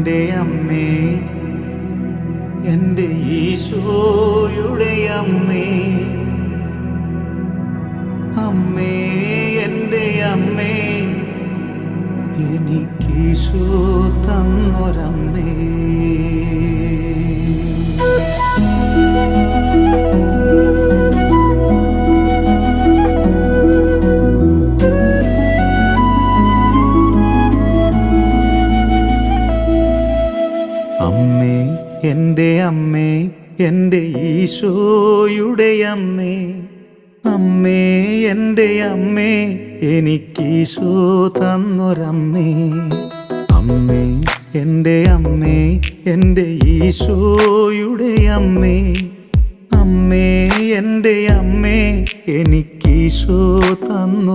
എൻ്റെ അമ്മേ, എൻ്റെ ഈശോയുടെ അമ്മേ, അമ്മേ എൻ്റെ അമ്മേ, എനിക്കീശോ തന്നൊരമ്മേ. അമ്മേ എൻ്റെ അമ്മേ, എൻ്റെ ഈശോയുടെ അമ്മേ, അമ്മേ എൻ്റെ അമ്മേ, എനിക്കീശോ തന്നൊരമ്മേ. അമ്മേ എൻ്റെ അമ്മേ, എൻ്റെ ഈശോയുടെ അമ്മേ, അമ്മേ എൻ്റെ അമ്മേ, എനിക്കീശോ തന്നു